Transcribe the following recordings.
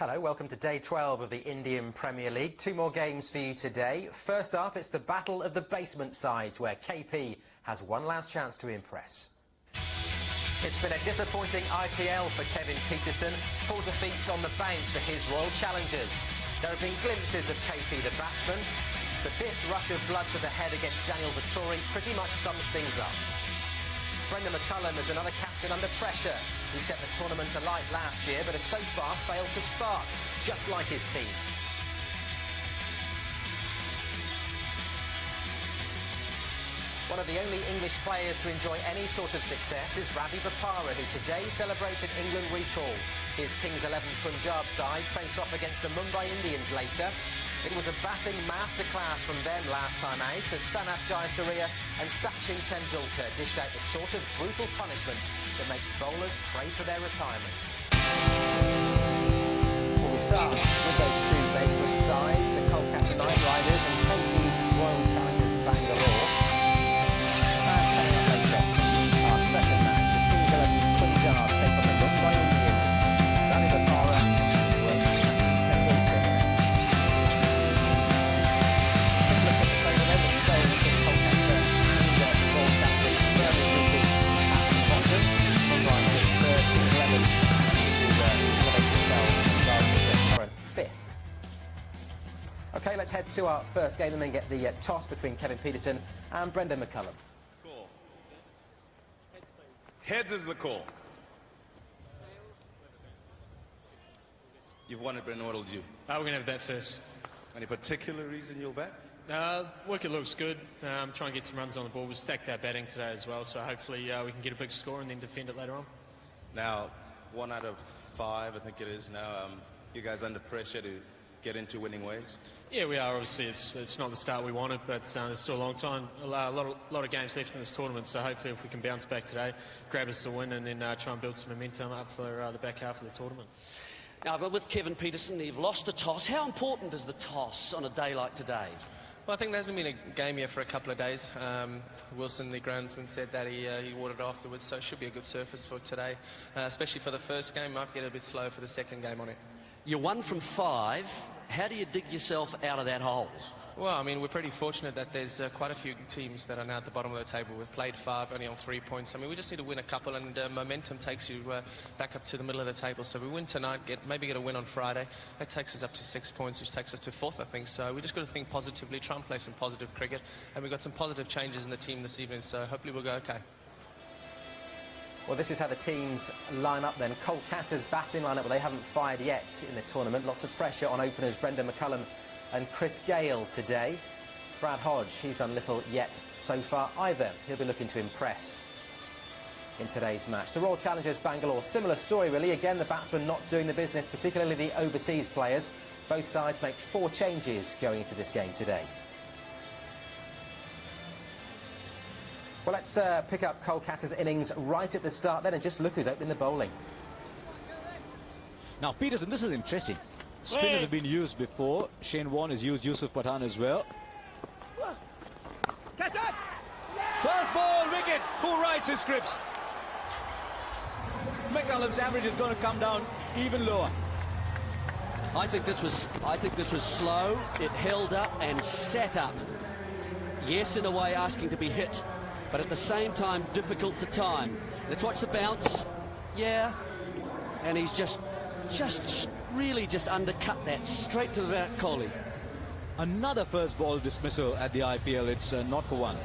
Hello, welcome to day 12 of the Indian Premier League. Two more games for you today. First up, it's the battle of the basement sides, where KP has one last chance to impress. It's been a disappointing IPL for Kevin Pietersen. 4 defeats on the bounce for his Royal Challengers. There have been glimpses of KP the batsman, but this rush of blood to the head against Daniel Vettori pretty much sums things up. Brendan McCullum is another captain under pressure. He set the tournament alight last year, but has so far failed to spark, just like his team. One of the only English players to enjoy any sort of success is Ravi Bopara, who today celebrated England recall. His Kings 11 Punjab side face off against the Mumbai Indians later. It was a batting masterclass from them last time out as Sanath Jayasuriya and Sachin Tendulkar dished out the sort of brutal punishment that makes bowlers pray for their retirements. We'll start with those two basement sides, the Kolkata Knight Riders and KP's Royal Challengers Bangalore. Our second match, the Kings 11 Punjab take on the Mumbai Indians. Ravi Bopara will match Tendulkar. Fifth. Okay, let's head to our first game and then get the toss between Kevin Pietersen and Brendan McCullum. Call. Heads is the call. You've won it, Brendan. What'll you do? We're going to have a bet first. Any particular reason you'll bet? Wicket looks good. Try and get some runs on the ball. We stacked our batting today as well, so hopefully we can get a big score and then defend it later on. Now, 1 out of 5, I think it is now. You guys under pressure to get into winning ways? Yeah, we are. Obviously, it's not the start we wanted, but there's still a long time, a lot of games left in this tournament. So hopefully, if we can bounce back today, grab us the win, and then try and build some momentum up for the back half of the tournament. Now, with Kevin Pietersen, you've lost the toss. How important is the toss on a day like today? Well, I think there hasn't been a game here for a couple of days. Wilson, the groundsman, said that he watered afterwards, so it should be a good surface for today, especially for the first game. Might get a bit slow for the second game on it. You're 1 from 5. How do you dig yourself out of that hole? Well, I mean, we're pretty fortunate that there's quite a few teams that are now at the bottom of the table. We've played 5, only on 3 points. I mean, we just need to win a couple, and momentum takes you back up to the middle of the table. So we win tonight, maybe get a win on Friday. That takes us up to 6 points, which takes us to 4th, I think. So we just got to think positively, try and play some positive cricket. And we've got some positive changes in the team this evening, so hopefully we'll go okay. Well, this is how the teams line up then. Kolkata's batting line-up, well, they haven't fired yet in the tournament. Lots of pressure on openers Brendan McCullum and Chris Gale today. Brad Hodge, he's done little yet so far either. He'll be looking to impress in today's match. The Royal Challengers Bangalore, similar story really. Again, the batsmen not doing the business, particularly the overseas players. Both sides make 4 changes going into this game today. Well, let's pick up Kolkata's innings right at the start then and just look who's opening the bowling. Now, Pietersen, this is interesting. Spinners have been used before. Shane Warne has used Yusuf Pathan as well. First ball, wicket. Who writes his scripts? McCullum's average is going to come down even lower. I think this was slow. It held up and sat up. Yes, in a way, asking to be hit, but at the same time, difficult to time. Let's watch the bounce. Yeah, and he's just really just undercut that straight to the Kohli. Another first ball dismissal at the IPL. It's not for one.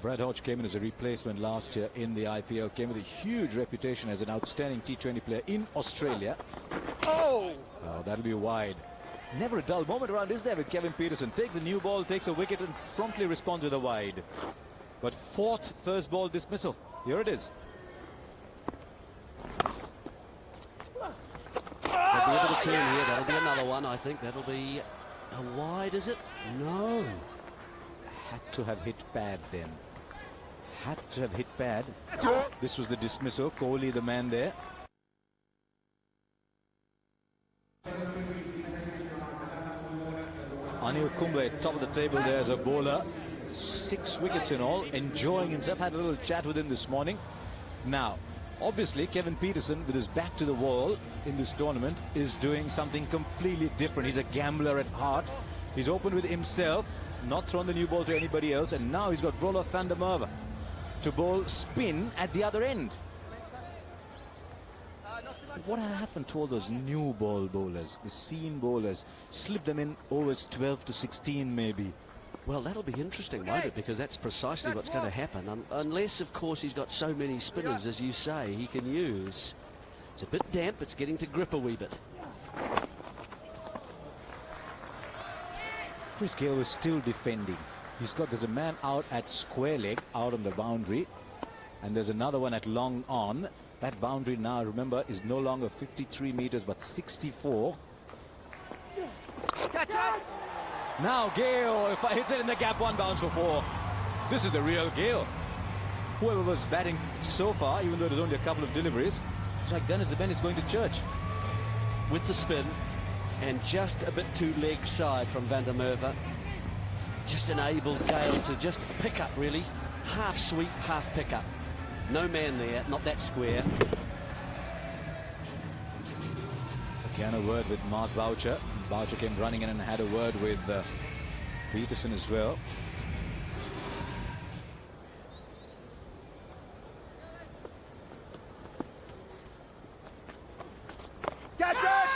Brad Hodge came in as a replacement last year in the IPL, came with a huge reputation as an outstanding T20 player in Australia. Oh, that'll be wide. Never a dull moment around, is there, with Kevin Pietersen? Takes a new ball, takes a wicket and promptly responds with a wide. But 4th first ball dismissal. Here it is. There'll be a bit of turn here. That'll be another one, I think. That'll be a wide, is it? No. Had to have hit pad then. Had to have hit pad. This was the dismissal. Kohli, the man there. Anil Kumble, top of the table there as a bowler. 6 wickets in all, enjoying himself. Had a little chat with him this morning. Now, obviously, Kevin Pietersen, with his back to the wall in this tournament, is doing something completely different. He's a gambler at heart. He's opened with himself, not thrown the new ball to anybody else, and now he's got Roelof van der Merwe to bowl spin at the other end. What happened to all those new ball bowlers, the seam bowlers? Slip them in overs 12 to 16 maybe. Well, that'll be interesting, won't it? Because that's precisely what's going to happen. Unless, of course, he's got so many spinners, as you say, he can use. It's a bit damp. It's getting to grip a wee bit. Chris Gayle was still defending. There's a man out at square leg, out on the boundary. And there's another one at long on. That boundary now, remember, is no longer 53 meters, but 64. Catch it! Now Gayle, if I hits it in the gap, 1 bounce for 4. This is the real Gayle. Whoever was batting so far, even though there's only a couple of deliveries, it's like Dennis the Ben is going to church. With the spin, and just a bit too leg side from van der Merwe. Just enabled Gayle to just pick up, really. Half sweep, half pick up. No man there, not that square. Again, a word with Mark Boucher. Boucher came running in and had a word with Pietersen as well. Catch it!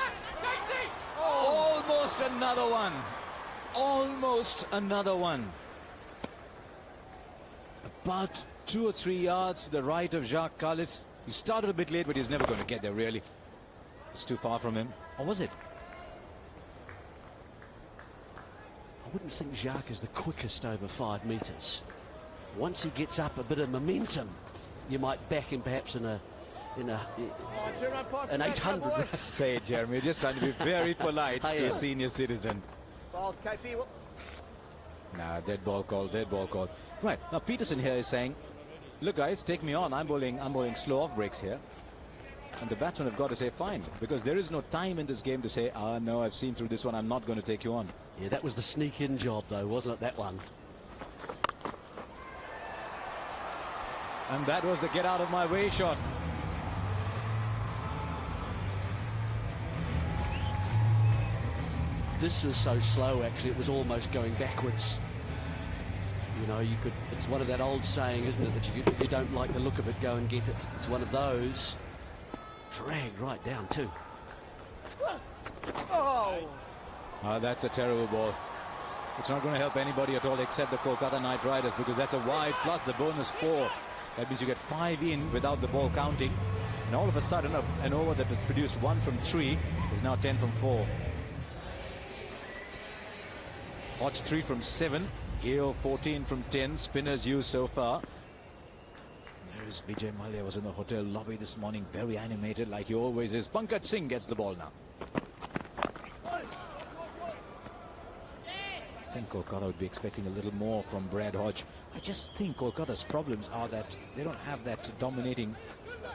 Almost another one. Almost another one. About 2 or 3 yards to the right of Jacques Kallis. He started a bit late, but he's never going to get there, really. It's too far from him. Or was it? I wouldn't think Jacques is the quickest over 5 metres. Once he gets up a bit of momentum, you might back him perhaps in an 800. Say it, Jeremy. You're just trying to be very polite to a senior citizen. Ball, KP. Nah, dead ball call, dead ball call. Right, now Pietersen here is saying, look guys, take me on. I'm bowling slow off breaks here. And the batsmen have got to say fine, because there is no time in this game to say, no, I've seen through this one, I'm not going to take you on. Yeah, that was the sneak-in job, though, wasn't it, that one? And that was the get out of my way shot. This was so slow, actually, it was almost going backwards. You know, it's one of that old saying, isn't it, that if you don't like the look of it, go and get it. It's one of those. Dragged right down, too. Oh! That's a terrible ball. It's not going to help anybody at all except the Kolkata Knight Riders, because that's a wide plus the bonus 4. That means you get 5 in without the ball counting. And all of a sudden, an over that had produced 1 from 3 is now 10 from 4. Hodge 3 from 7. Gayle 14 from 10. Spinners used so far. There is Vijay Mallya, was in the hotel lobby this morning, very animated like he always is. Pankaj Singh gets the ball now. I think Kolkata would be expecting a little more from Brad Hodge. I just think Kolkata's problems are that they don't have that dominating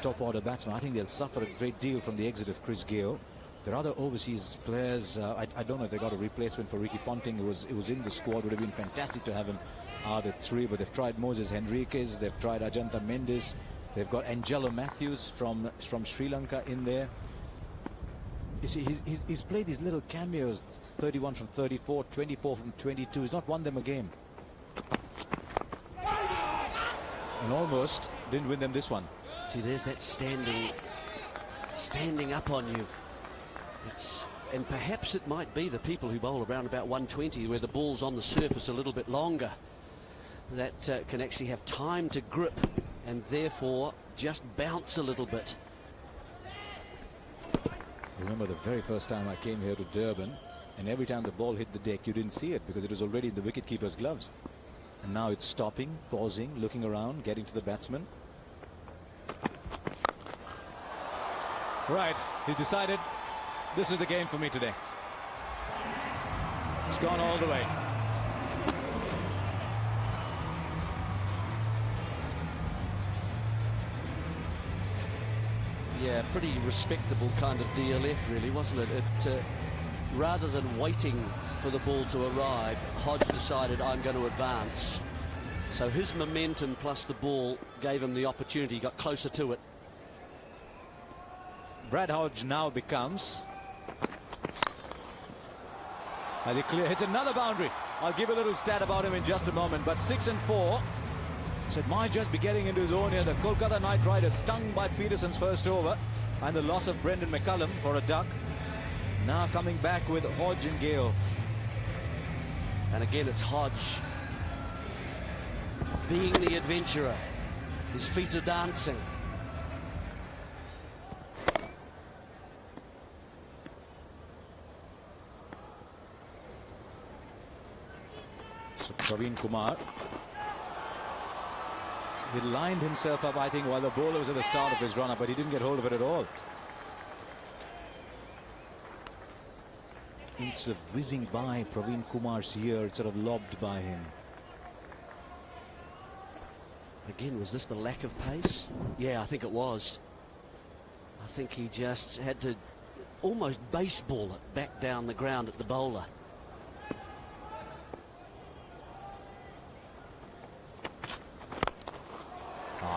top order batsman. I think they'll suffer a great deal from the exit of Chris Gayle. There are other overseas players. I don't know if they got a replacement for Ricky Ponting. It was in the squad. Would have been fantastic to have him out at 3, but they've tried Moses Henriques, they've tried Ajanta Mendes, they've got Angelo Matthews from Sri Lanka in there. You see, he's played these little cameos, 31 from 34, 24 from 22. He's not won them a game. And almost didn't win them this one. See, there's that standing up on you. And perhaps it might be the people who bowl around about 120, where the ball's on the surface a little bit longer, that can actually have time to grip and therefore just bounce a little bit. I remember the very first time I came here to Durban, and every time the ball hit the deck, you didn't see it because it was already in the wicketkeeper's gloves. And now it's stopping, pausing, looking around, getting to the batsman. Right, he's decided this is the game for me today. It's gone all the way. Yeah, pretty respectable kind of DLF, really, wasn't it? Rather than waiting for the ball to arrive, Hodge decided, I'm going to advance. So his momentum plus the ball gave him the opportunity, he got closer to it. Brad Hodge now becomes. And he hits another boundary. I'll give a little stat about him in just a moment, but 6 and 4. So it might just be getting into his own here. The Kolkata Knight Riders stung by Peterson's first over and the loss of Brendan McCullum for a duck. Now coming back with Hodge and Gale. And again, it's Hodge being the adventurer. His feet are dancing. So Praveen Kumar. He lined himself up, I think, while the bowler was at the start of his run-up, but he didn't get hold of it at all. Instead of whizzing by Praveen Kumar's ear, it's sort of lobbed by him. Again, was this the lack of pace? Yeah, I think it was. I think he just had to almost baseball it back down the ground at the bowler.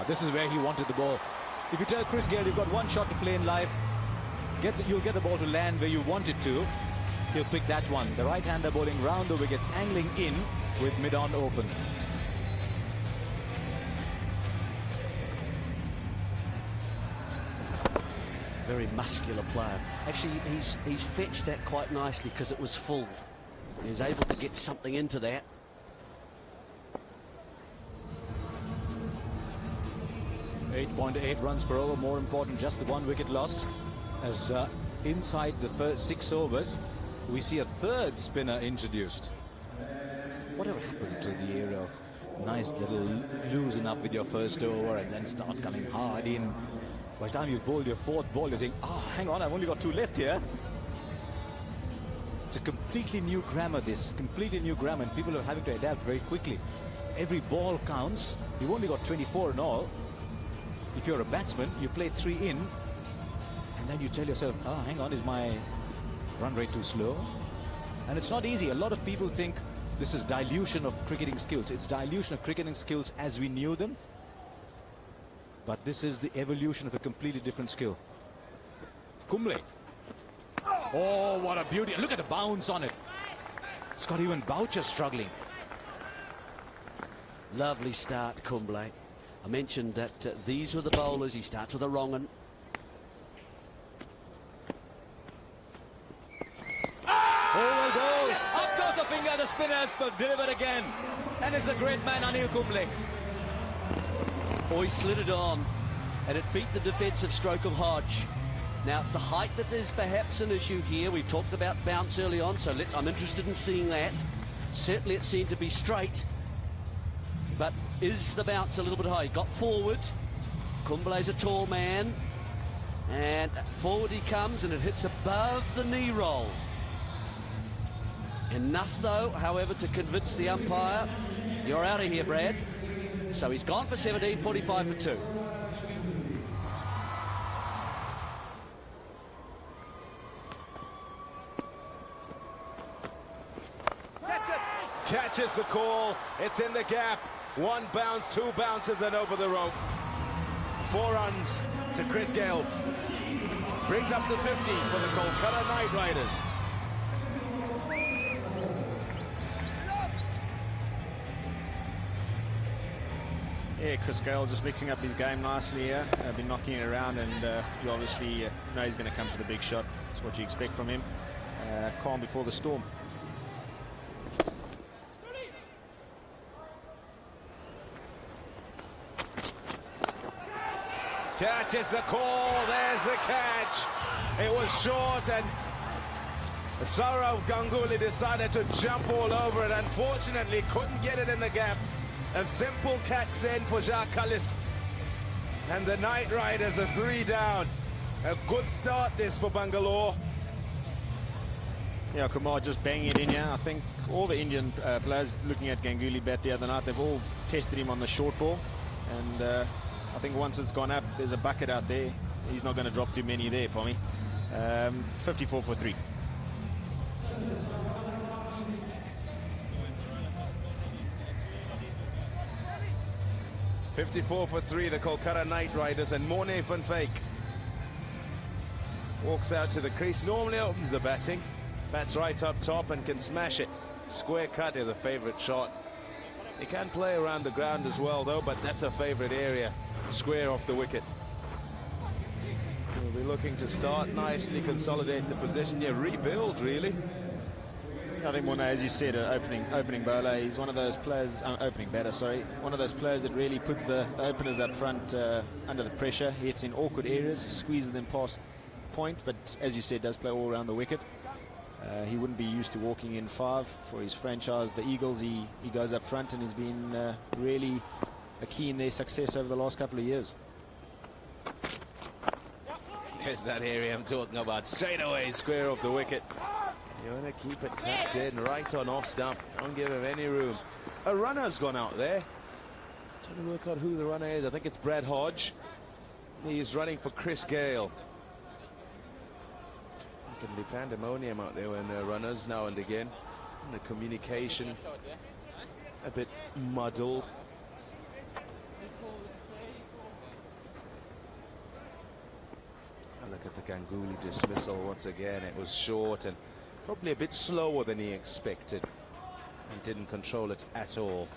This is where he wanted the ball. If you tell Chris Gale you've got one shot to play in life, you'll get the ball to land where you want it to, he'll pick that one. The right-hander bowling round the wickets, angling in with mid-on open. Very muscular player. Actually, he's fetched that quite nicely because it was full. He was able to get something into that. .8 runs per over, more important, just the 1 wicket lost. As inside the first 6 overs, we see a third spinner introduced. Whatever happened to the era of nice little loosen up with your first over and then start coming hard in? By the time you've bowled your 4th ball, you think, oh, hang on, I've only got 2 left here. It's a completely new grammar, this. Completely new grammar, and people are having to adapt very quickly. Every ball counts. You've only got 24 in all. If you're a batsman, you play 3 in, and then you tell yourself, oh, hang on, is my run rate too slow? And it's not easy. A lot of people think this is dilution of cricketing skills. It's dilution of cricketing skills as we knew them. But this is the evolution of a completely different skill. Kumble. Oh, what a beauty. Look at the bounce on it. It's got even Boucher struggling. Lovely start, Kumble. I mentioned that these were the bowlers. He starts with a wrong one. Oh, goal! Up goes the finger, the spinners, but delivered again. And it's a great man, Anil Kumble. Oh, he slid it on, and it beat the defensive stroke of Hodge. Now, it's the height that is perhaps an issue here. We talked about bounce early on, so I'm interested in seeing that. Certainly it seemed to be straight. But is the bounce a little bit high? He got forward. Kumble's a tall man. And forward he comes, and it hits above the knee roll. Enough, though, however, to convince the umpire. You're out of here, Brad. So he's gone for 17, 45 for 2. Catches the call. It's in the gap. 1 bounce, 2 bounces, and over the rope. 4 runs to Chris Gale. Brings up the 50 for the Kolkata Knight Riders. Yeah, Chris Gale just mixing up his game nicely here. Been knocking it around, and you obviously know he's going to come for the big shot. That's what you expect from him. Calm before the storm. Catches the call. There's the catch. It was short, and Saurav Ganguly decided to jump all over it. Unfortunately, couldn't get it in the gap. A simple catch then for Jacques Kallis. And the Knight Riders are 3 down. A good start this for Bangalore. Yeah, Kumar just banging it in here. I think all the Indian players looking at Ganguly bat the other night, they've all tested him on the short ball. And I think once it's gone up, there's a bucket out there. He's not going to drop too many there for me. 54 for 3. 54 for 3, the Kolkata Knight Riders, and Morne van Fake walks out to the crease. Normally opens the batting. Bats right up top and can smash it. Square cut is a favourite shot. He can play around the ground as well, though, but that's a favourite area. Square off the wicket. We'll be looking to start nicely, consolidate the position. Yeah, rebuild, really. I think, Morne, as you said, opening bowler, he's one of those players, opening batter, sorry, one of those players that really puts the openers up front under the pressure. He hits in awkward areas, squeezes them past point, but as you said, does play all around the wicket. He wouldn't be used to walking in 5 for his franchise, the Eagles. He goes up front and has been really a key in their success over the last couple of years. There's that area I'm talking about. Straight away, square off the wicket. You want to keep it tucked in, right on off stump. Don't give him any room. A runner's gone out there. Trying to work out who the runner is. I think it's Brad Hodge. He's running for Chris Gale. There can be pandemonium out there when there are runners now and again. And the communication a bit muddled. Look at the Ganguly dismissal once again. It was short and probably a bit slower than he expected, and didn't control it at all.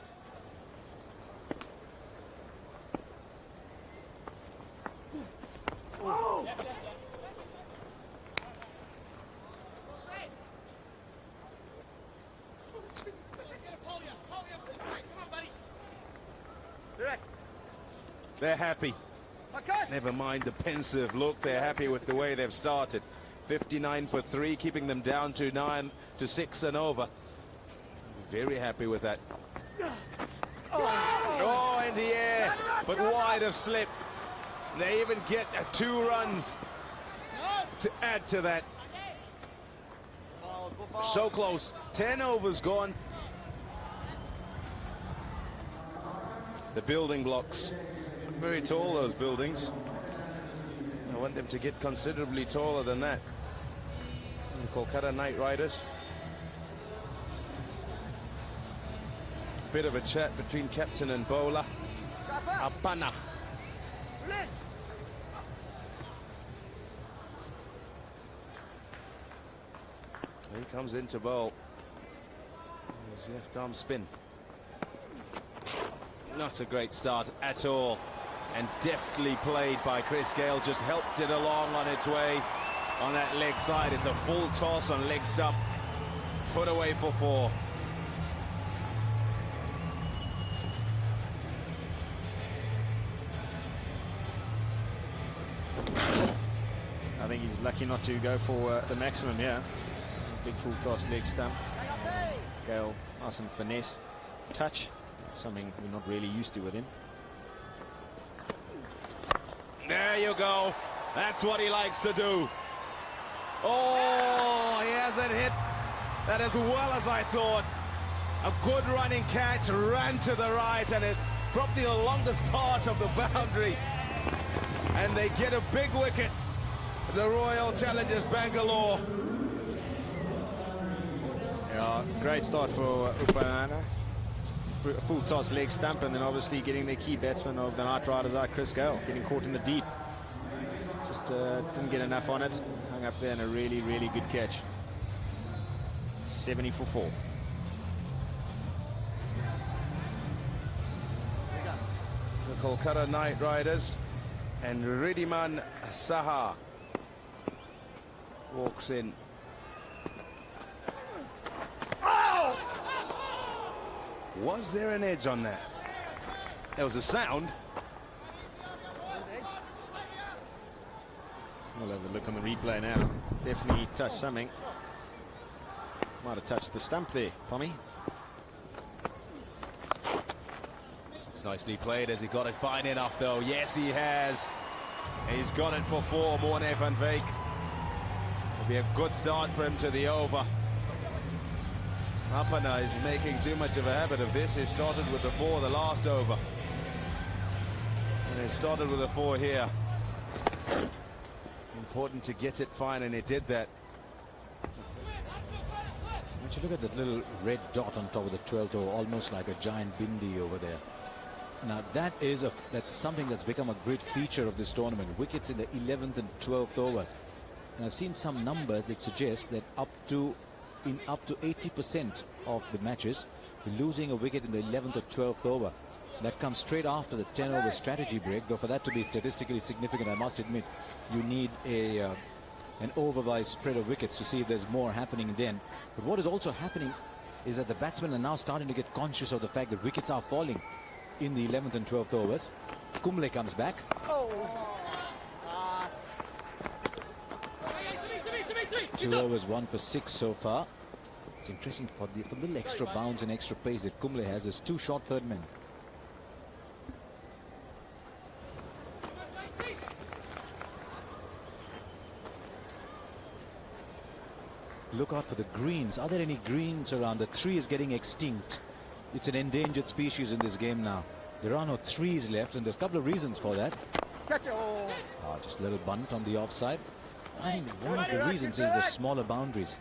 They're happy. Never mind the pensive look. They're happy with the way they've started. 59 for 3, keeping them down to 9 to 6 and over. Very happy with that. Oh, in the air, but wide of slip. They even get 2 runs to add to that. So close. 10 overs gone. The building blocks. Very tall, those buildings. I want them to get considerably taller than that. The Kolkata Knight Riders. Bit of a chat between captain and bowler. Apana. He comes in to bowl. His left arm spin. Not a great start at all. And deftly played by Chris Gale, just helped it along on its way on that leg side. It's a full toss on leg stump, put away for 4. I think he's lucky not to go for the maximum here. Big full toss leg stump. Gale, awesome finesse, touch, something we're not really used to with him. There you go. That's what he likes to do. Oh, he hasn't hit that as well as I thought. A good running catch, ran to the right, and it's probably the longest part of the boundary. And they get a big wicket. The Royal Challengers Bangalore. Yeah, great start for Upanana. Full toss leg stump, and then obviously getting the key batsman of the Knight Riders out, Chris Gale, getting caught in the deep. Just didn't get enough on it. Hung up there in a really, really good catch. 70 for 4. The Kolkata Knight Riders and Riddhiman Saha walks in. Was there an edge on that? There was a sound. We'll have a look on the replay now. Definitely touched something. Might have touched the stump there, Pommy. It's nicely played. Has he got it fine enough, though? Yes, he has. He's got it for 4, Morne van Veek. It'll be a good start for him to the over. Apana is making too much of a habit of this. He started with the 4 the last over. And he started with a 4 here. Important to get it fine, and he did that. Once you look at that little red dot on top of the 12th over, almost like a giant bindi over there. Now that's something that's become a great feature of this tournament. Wickets in the 11th and 12th over. And I've seen some numbers that suggest that up to 80% of the matches, we're losing a wicket in the 11th or 12th over. That comes straight after the 10-over strategy break. Though for that to be statistically significant, I must admit, you need an over-wise spread of wickets to see if there's more happening then. But what is also happening is that the batsmen are now starting to get conscious of the fact that wickets are falling in the 11th and 12th overs. Kumble comes back. Two overs, 1 for 6 so far. It's interesting for the little extra bounce and extra pace that Kumble has. There's 2 short third men. Look out for the greens. Are there any greens around? The tree is getting extinct. It's an endangered species in this game now. There are no trees left, and there's a couple of reasons for that. Just a little bunt on the offside. I think one of the reasons is the smaller boundaries.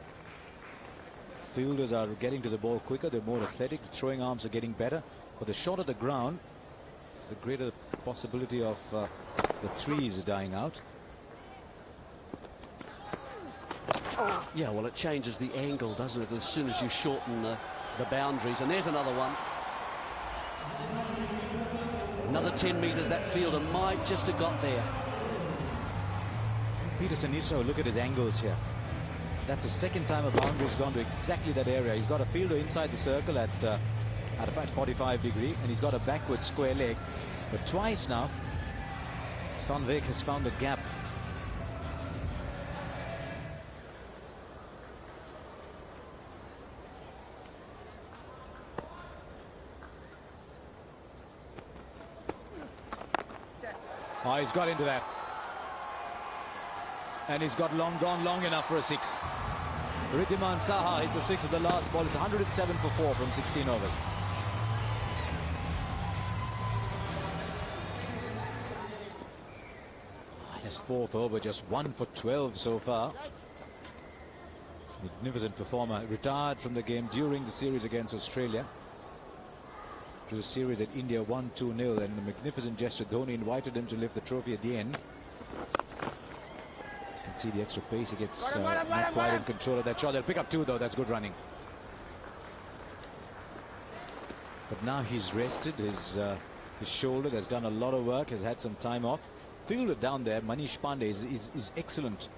Fielders are getting to the ball quicker. They're more athletic. The throwing arms are getting better. But the shorter the ground, the greater the possibility of the trees dying out. Yeah, well, it changes the angle, doesn't it, as soon as you shorten the boundaries. And there's another one. Another 10 metres. That fielder might just have got there. Peterson needs to look at his angles here. That's the second time a boundary's gone to exactly that area. He's got a fielder inside the circle at a 45 degree, and he's got a backward square leg. But twice now, Van Beek has found a gap. Oh, he's got into that. And he's got gone long enough for a 6. Ridhiman Saha hits a 6 at the last ball. It's 107 for 4 from 16 overs. His 4th over, just 1 for 12 so far. Magnificent performer. Retired from the game during the series against Australia. It was a series that India won 2-0, and a magnificent gesture. Dhoni invited him to lift the trophy at the end. You can see the extra pace. He gets not quite in control of that shot. They'll pick up 2 though. That's good running. But now he's rested. His shoulder has done a lot of work. Has had some time off. Fielder down there, Manish Pandey, is excellent.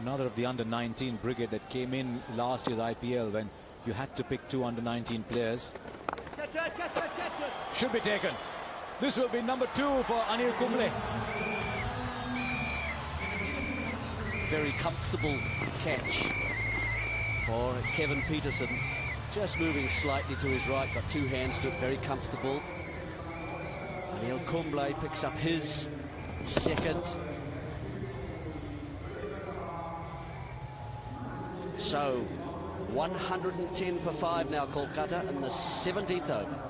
Another of the under-19 brigade that came in last year's IPL when you had to pick 2 under-19 players. Should be taken. This will be number 2 for Anil Kumble. Very comfortable catch for Kevin Peterson. Just moving slightly to his right, got 2 hands to it, very comfortable. Anil Kumble picks up his 2nd. So 110 for 5 now, Kolkata, in the 17th over.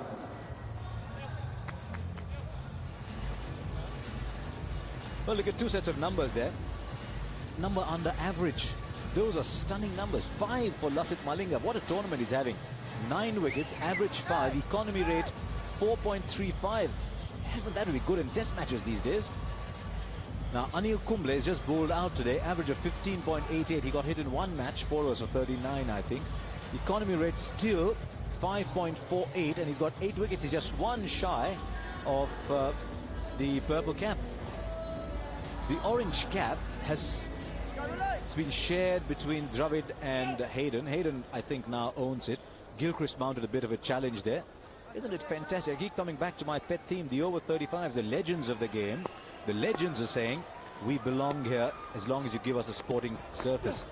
Well, look at 2 sets of numbers there. Number under average. Those are stunning numbers. 5 for Lasith Malinga. What a tournament he's having. 9 wickets, average 5, economy rate 4.35. Haven't that be good in test matches these days? Now, Anil Kumble is just bowled out today, average of 15.88. He got hit in 1 match, 4 overs for 39, I think. Economy rate still 5.48, and he's got 8 wickets. He's just 1 shy of the purple cap. The orange cap it's been shared between Dravid and Hayden. Hayden, I think, now owns it. Gilchrist mounted a bit of a challenge there. Isn't it fantastic? I keep coming back to my pet theme, the over 35s, the legends of the game. The legends are saying, we belong here as long as you give us a sporting surface.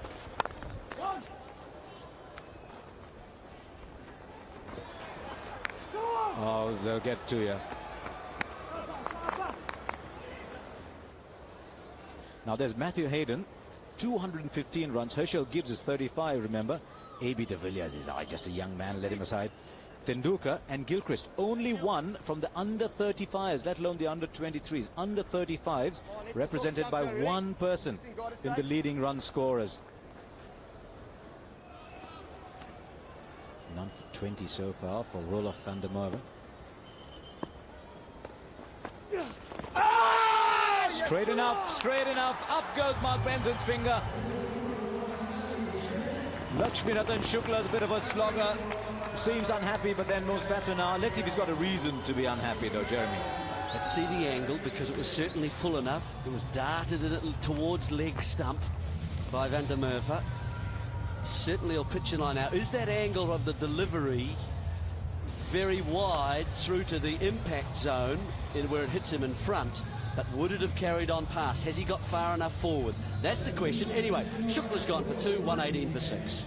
Oh, they'll get to you. Now there's Matthew Hayden, 215 runs. Herschel Gibbs is 35, remember. A.B. de Villiers is just a young man, let him aside. Tendulkar and Gilchrist, only 1 from the under 35s, let alone the under 23s. Under 35s represented by 1 person in the leading run scorers. 1 for 20 so far for Roelof van der Merwe. Straight enough, up goes Mark Benson's finger. Lakshminathan Shukla's a bit of a slogger, seems unhappy, but then knows better now. Let's see if he's got a reason to be unhappy though, Jeremy. Let's see the angle, because it was certainly full enough. It was darted in it towards leg stump by van der Merwe. Certainly he'll pitch in line now. Is that angle of the delivery very wide through to the impact zone where it hits him in front? But would it have carried on past? Has he got far enough forward? That's the question. Anyway, Shukla's gone for 2, 118 for 6.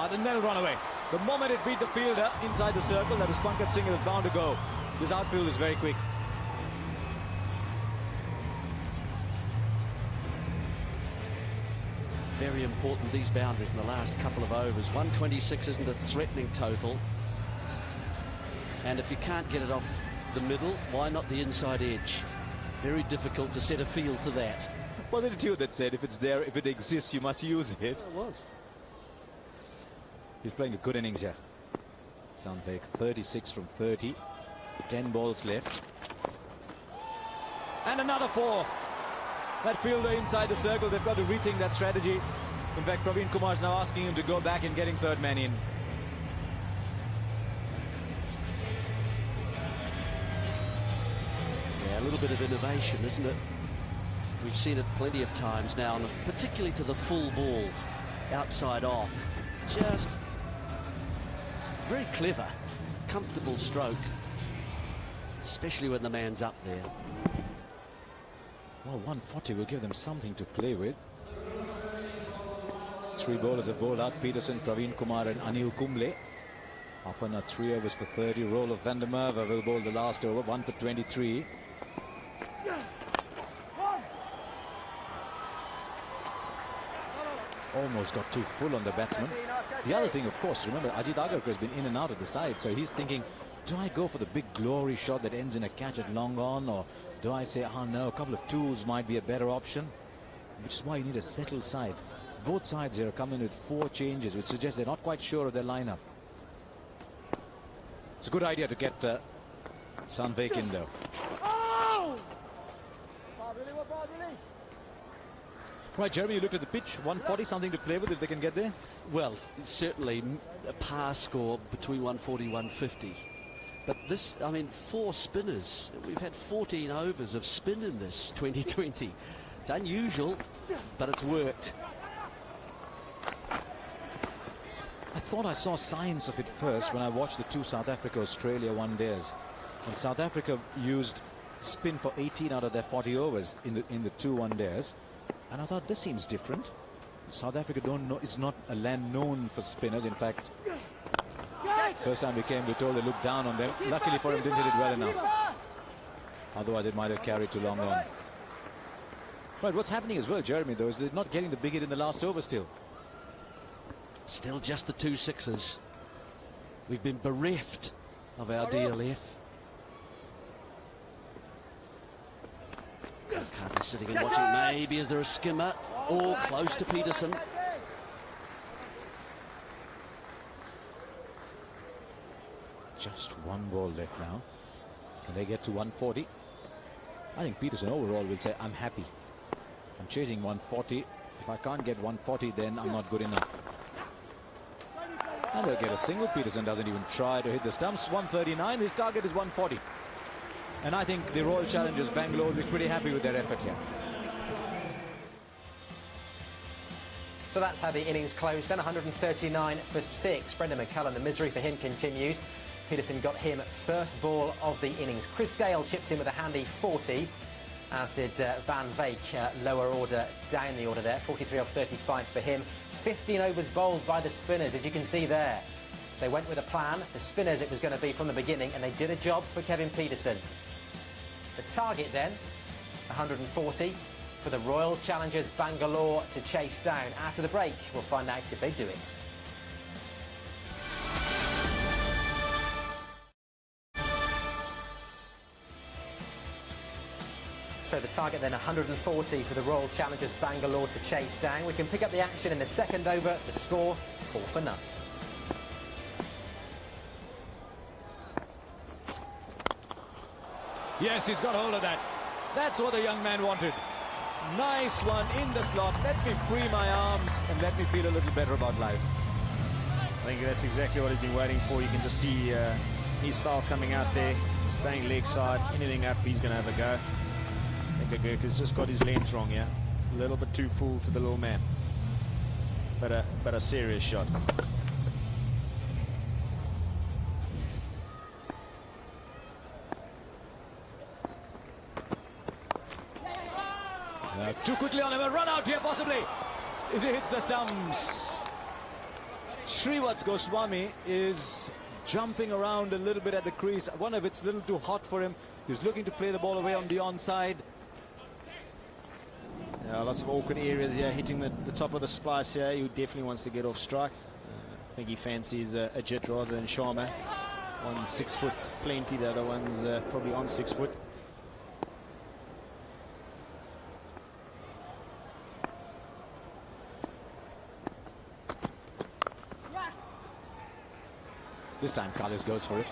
The Nell run away. The moment it beat the fielder inside the circle, that was Pankaj Singh, it was bound to go. This outfield is very quick. Very important, these boundaries in the last couple of overs. 126 isn't a threatening total. And if you can't get it off the middle, why not the inside edge? Very difficult to set a field to that. Wasn't it you that said if it's there, if it exists, you must use it? It was. He's playing a good innings here. Sandvik 36 from 30. 10 balls left. And another 4. That fielder inside the circle, they've got to rethink that strategy. In fact, Praveen Kumar is now asking him to go back and getting third man in. Yeah, a little bit of innovation, isn't it? We've seen it plenty of times now, and particularly to the full ball, outside off. Just very clever, comfortable stroke, especially when the man's up there. Well, 140 will give them something to play with. 3 bowlers have bowled out: Peterson, Praveen Kumar and Anil Kumble. Up on 3 overs for 30. Roelof van der Merwe will bowl the last over, 1 for 23. Almost got too full on the batsman. The other thing, of course, remember, Ajit Agarkar has been in and out of the side, so he's thinking, do I go for the big glory shot that ends in a catch at long on, or do I say, oh no, a couple of twos might be a better option? Which is why you need a settled side. Both sides here are coming with 4 changes, which suggests they're not quite sure of their lineup. It's a good idea to get Sandvik in though. Right, Jeremy, you looked at the pitch. 140, something to play with if they can get there? Well, certainly a par score between 140 and 150. But this, I mean, 4 spinners. We've had 14 overs of spin in this 2020. It's unusual, but it's worked. I thought I saw signs of it first when I watched the 2 South Africa-Australia one-days. And South Africa used spin for 18 out of their 40 overs in the 2 one-days. And I thought, this seems different. South Africa don't know, it's not a land known for spinners. In fact, first time we came, we told they looked down on them. Luckily for him, didn't hit it well enough. Otherwise, it might have carried too long on. Right, what's happening as well, Jeremy, though, is they're not getting the big hit in the last over still. Still just the 2 sixes. We've been bereft of our DLF. Carter sitting and watching. Maybe is there a skimmer? Or close to Peterson. Just 1 ball left now. Can they get to 140? I think Peterson overall will say, I'm happy. I'm chasing 140. If I can't get 140, then I'm not good enough. And they'll get a single. Peterson doesn't even try to hit the stumps. 139. His target is 140. And I think the Royal Challengers Bangalore will be pretty happy with their effort here. So that's how the innings closed then, 139 for 6. Brendan McCullum, the misery for him continues. Peterson got him first ball of the innings. Chris Gayle chipped in with a handy 40, as did Van Veek, lower order down the order there. 43 off 35 for him. 15 overs bowled by the spinners, as you can see there. They went with a plan. The spinners it was going to be from the beginning, and they did a job for Kevin Peterson. The target then, 140 for the Royal Challengers Bangalore to chase down. After the break, we'll find out if they do it. So the target then 140 for the Royal Challengers Bangalore to chase down. We can pick up the action in the second over. The score 4-0. Yes, he's got hold of that. That's what the young man wanted. Nice one in the slot. Let me free my arms and let me feel a little better about life. I think that's exactly what he's been waiting for. You can just see his style coming out there, staying leg side, anything up, he's going to have a go. I think Agurka's just got his length wrong here. A little bit too full to the little man. But a serious shot. Too quickly on him, a run out here possibly. If he hits the stumps. Srivat's Goswami is jumping around a little bit at the crease. I wonder if it's a little too hot for him. He's looking to play the ball away on the onside. Yeah, lots of awkward areas here, hitting the top of the splice here. He definitely wants to get off strike. I think he fancies a Jit rather than Sharma. One's 6 foot plenty, the other one's probably on 6 foot. This time Kallis goes for it.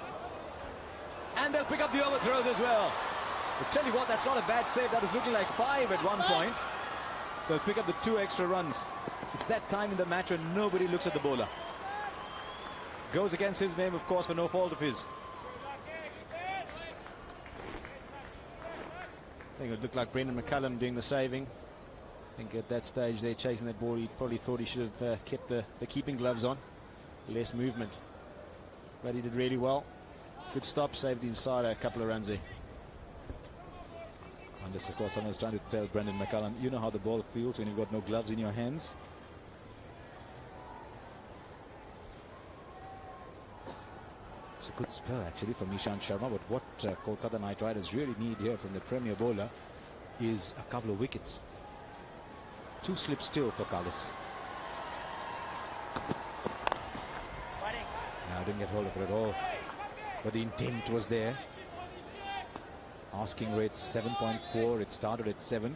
And they'll pick up the overthrows as well. But tell you what, that's not a bad save. That was looking like 5 at one point. They'll pick up the 2 extra runs. It's that time in the match when nobody looks at the bowler. Goes against his name, of course, for no fault of his. I think it looked like Brendan McCullum doing the saving. I think at that stage they're chasing that ball. He probably thought he should have kept the keeping gloves on. Less movement. But he did really well. Good stop, saved inside a couple of runs there. And this, of course, someone's trying to tell Brendan McCullum, you know how the ball feels when you've got no gloves in your hands. It's a good spell, actually, from Ishant Sharma. But what Kolkata Knight Riders really need here from the Premier bowler is a couple of wickets. 2 slips still for Kallis. I didn't get hold of it at all, but the intent was there. Asking rate 7.4. It started at 7.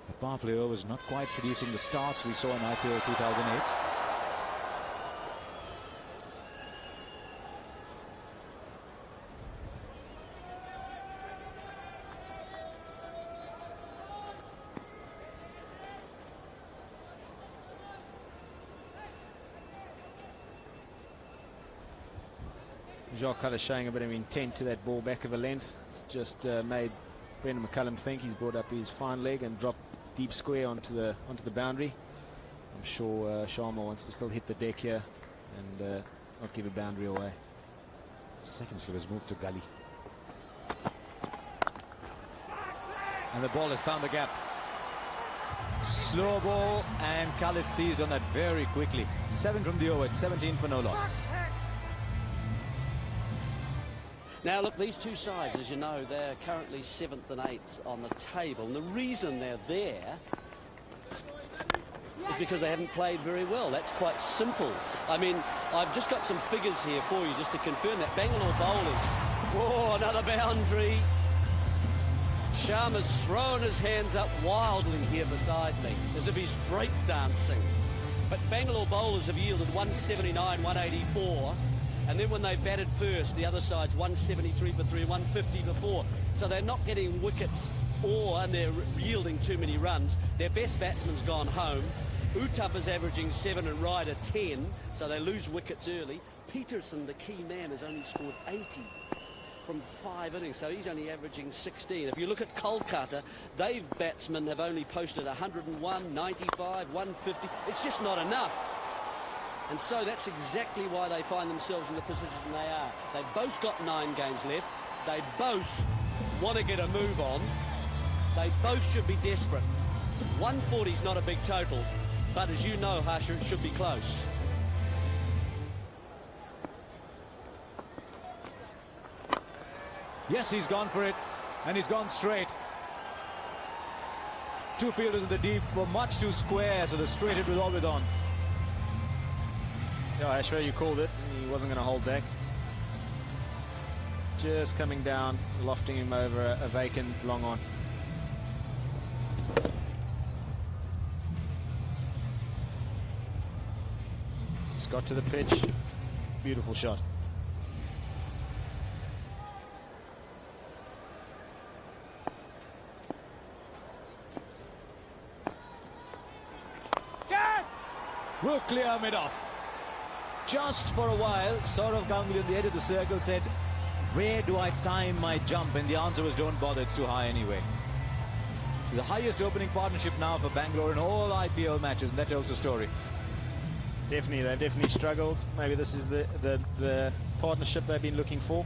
The power play was not quite producing the starts we saw in IPL 2008. Jacques Cutter showing a bit of intent to that ball back of a length. It's just made Brendan McCullum think. He's brought up his fine leg and dropped deep square onto the boundary. I'm sure Sharma wants to still hit the deck here and not give a boundary away. Second slip has moved to gully. And the ball has found the gap. Slow ball, and Kallis seized on that very quickly. 7 from the over, 17 for no loss. Now, look, these two sides, as you know, they're currently 7th and 8th on the table. And the reason they're there is because they haven't played very well. That's quite simple. I mean, I've just got some figures here for you just to confirm that. Bangalore bowlers. Oh, another boundary. Sharma's thrown his hands up wildly here beside me, as if he's breakdancing. But Bangalore bowlers have yielded 179, 184. And then when they batted first, the other side's 173 for 3, 150 for 4. So they're not getting wickets and they're yielding too many runs. Their best batsman's gone home. Uthappa's averaging 7 and Ryder 10, so they lose wickets early. Peterson, the key man, has only scored 80 from 5 innings, so he's only averaging 16. If you look at Kolkata, they batsmen have only posted 101, 95, 150. It's just not enough. And so that's exactly why they find themselves in the position they are. They've both got 9 games left. They both want to get a move on. They both should be desperate. 140 is not a big total, but as you know, Harsha, it should be close. Yes, he's gone for it, and he's gone straight. 2 fielders in the deep were much too square, so the straight hit was always on. Yeah, Ashra, you called it. He wasn't going to hold back. Just coming down, lofting him over a vacant long on. Just got to the pitch. Beautiful shot. Will clear mid-off. Just for a while, Saurav Ganguly on the edge of the circle said, where do I time my jump? And the answer was, don't bother, it's too high anyway. The highest opening partnership now for Bangalore in all IPL matches, and that tells the story. Definitely, they've definitely struggled. Maybe this is the partnership they've been looking for.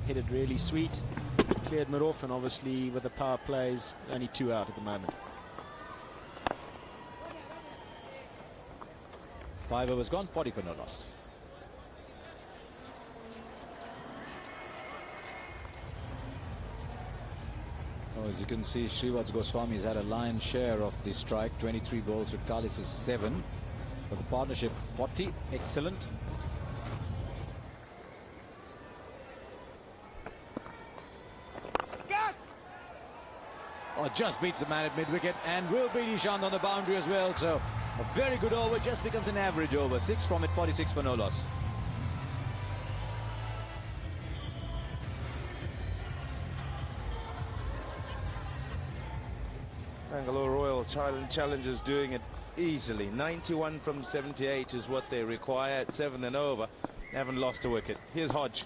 Hit it really sweet, cleared mid-off, and obviously with the power plays, only 2 out at the moment. 5 overs gone, 40 for no loss. Oh, as you can see, Srivats Goswami's had a lion's share of the strike. 23 balls to Kallis' 7. For the partnership, 40. Excellent. Oh, just beats the man at mid-wicket and will beat Ishant on the boundary as well. So a very good over, just becomes an average over. 6 from it, 46 for no loss. Bangalore Royal Challengers doing it easily. 91 from 78 is what they require at 7 and over. They haven't lost a wicket. Here's Hodge.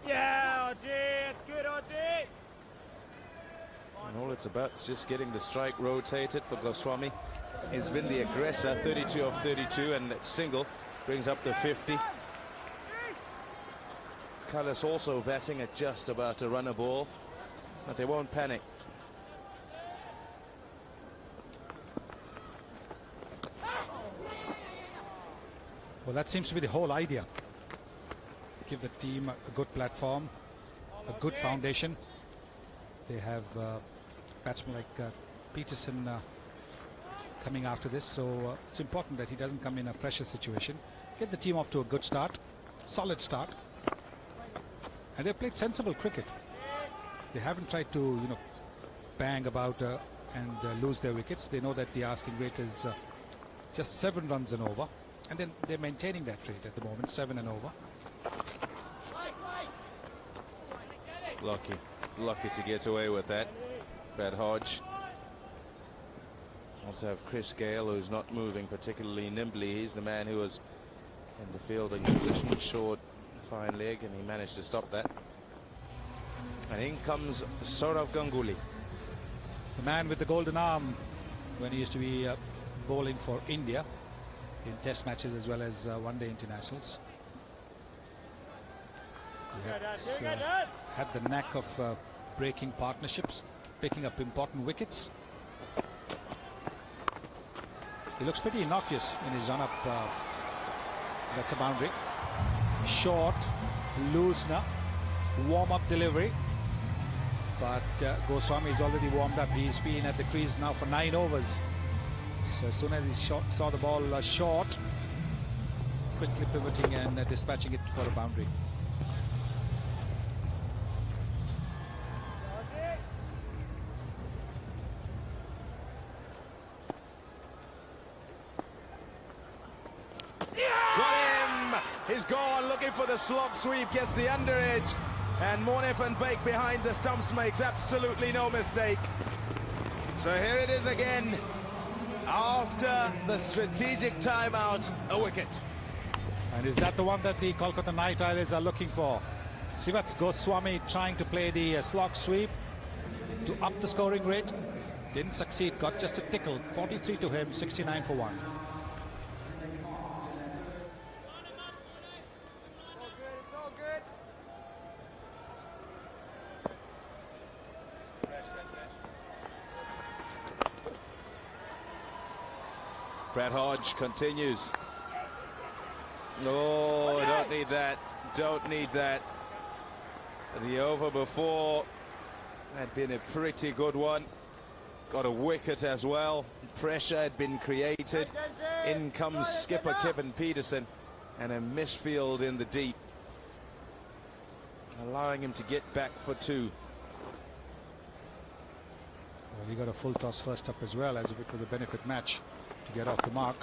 Yeah, Hodgie, it's good, Hodgie. And all it's about is just getting the strike rotated for Goswami. He's been the aggressor, 32 of 32, and that single brings up the 50. Kallis also batting at just about to run a ball, but they won't panic. Well, that seems to be the whole idea. Give the team a good platform, a good foundation. They have batsmen like Peterson coming after this, so it's important that he doesn't come in a pressure situation. Get the team off to a good start, solid start, and they've played sensible cricket. They haven't tried to, bang about and lose their wickets. They know that the asking rate is just 7 runs and over, and then they're maintaining that rate at the moment, 7 and over. Lucky to get away with that. Brad Hodge. Also have Chris Gale, who's not moving particularly nimbly. He's the man who was in the fielding position, short, fine leg, and he managed to stop that. And in comes Saurav Ganguly. The man with the golden arm when he used to be bowling for India in test matches as well as one-day internationals. He has had the knack of breaking partnerships, picking up important wickets. He looks pretty innocuous in his run-up. That's a boundary. Short, loose now, warm-up delivery. But Goswami is already warmed up. He's been at the crease now for 9 overs. So as soon as he saw the ball short, quickly pivoting and dispatching it for a boundary. He's gone looking for the slog sweep, gets the underedge, and Morne van Beek behind the stumps makes absolutely no mistake. So here it is again. After the strategic timeout, a wicket. And is that the one that the Kolkata Knight Riders are looking for? Srivats Goswami trying to play the slog sweep to up the scoring rate. Didn't succeed, got just a tickle. 43 to him, 69 for 1. Brad Hodge continues. Oh, don't need that. Don't need that. The over before had been a pretty good one. Got a wicket as well. Pressure had been created. In comes skipper Kevin Peterson and a misfield in the deep, allowing him to get back for 2. Well, he got a full toss first up as well, as if it was a benefit match to get off the mark.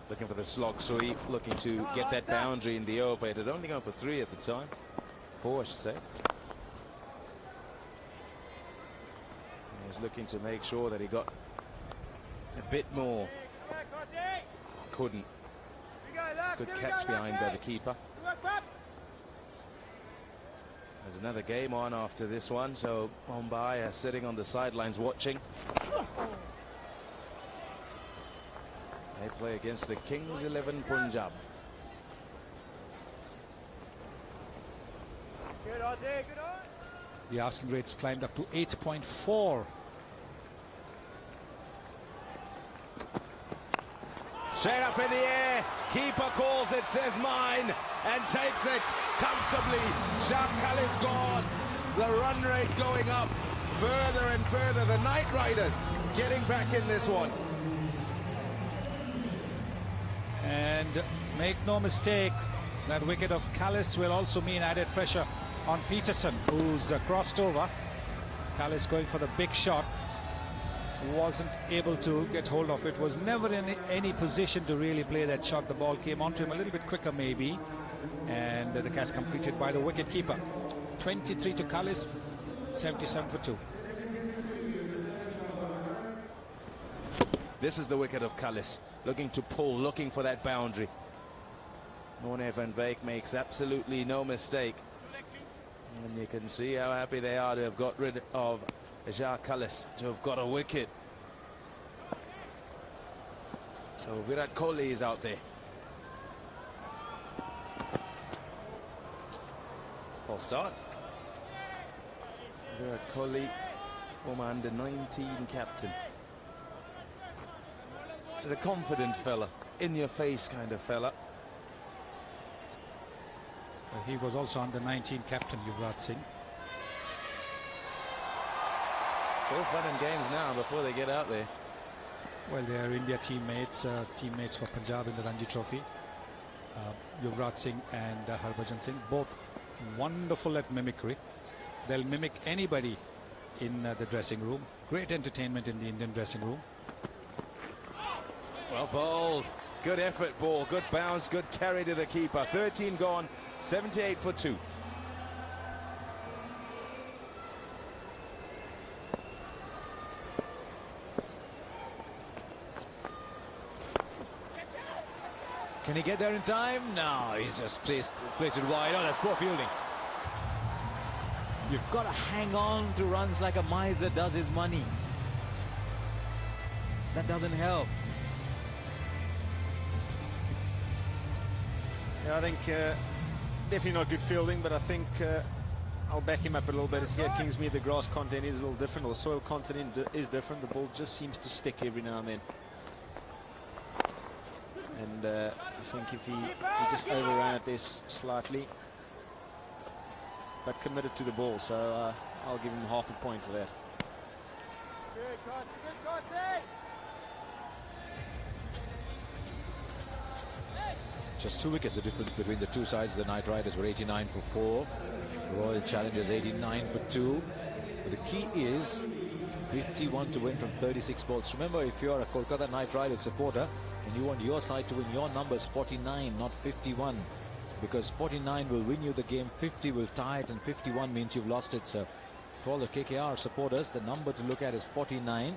looking for the slog sweep, looking to get that boundary in the over. It had only gone for 3 at the time. 4, I should say. He was looking to make sure that he got a bit more. Couldn't. Good catch behind by the keeper. There's another game on after this one, so Mumbai are sitting on the sidelines watching. They play against the Kings 11 Punjab. The asking rates climbed up to 8.4. Straight up in the air, keeper calls it, says mine, and takes it comfortably. Shakal is gone. The run rate going up further and further. The Knight Riders getting back in this one. And make no mistake, that wicket of Callis will also mean added pressure on Peterson, who's crossed over. Callis going for the big shot. Wasn't able to get hold of it, was never in any position to really play that shot. The ball came onto him a little bit quicker maybe, and the catch completed by the wicket keeper. 23 to Callis, 77 for 2. This is the wicket of Callis, looking to pull, looking for that boundary. Morne van Veek makes absolutely no mistake, and you can see how happy they are to have got rid of Ajaz Callis, to have got a wicket. So Virat Kohli is out there. False start. Virat Kohli, former under-19 captain. He's a confident fella, in-your-face kind of fella. He was also under 19 captain, Yuvraj Singh. It's all fun and games now before they get out there. Well, they are India teammates, teammates for Punjab in the Ranji Trophy. Yuvraj Singh and Harbhajan Singh, both wonderful at mimicry. They'll mimic anybody in the dressing room. Great entertainment in the Indian dressing room. Well bowled. Good effort ball, good bounce, good carry to the keeper. 13 gone, 78 for 2. Can he get there in time? No, he's just placed it wide. Oh, that's poor fielding. You've got to hang on to runs like a miser does his money. That doesn't help. Yeah, I think definitely not good fielding, but I think I'll back him up a little bit. Here at Kingsmead, the grass content is a little different, or the soil content is different. The ball just seems to stick every now and then. And I think if he just overran it this slightly, but committed to the ball, so I'll give him half a point for that. Just 2 wickets the difference between the two sides. The Knight Riders were 89 for 4. Royal Challengers 89 for 2. But the key is 51 to win from 36 balls. Remember, if you're a Kolkata Knight Riders supporter and you want your side to win, your number's 49, not 51. Because 49 will win you the game, 50 will tie it, and 51 means you've lost it. So for all the KKR supporters, the number to look at is 49.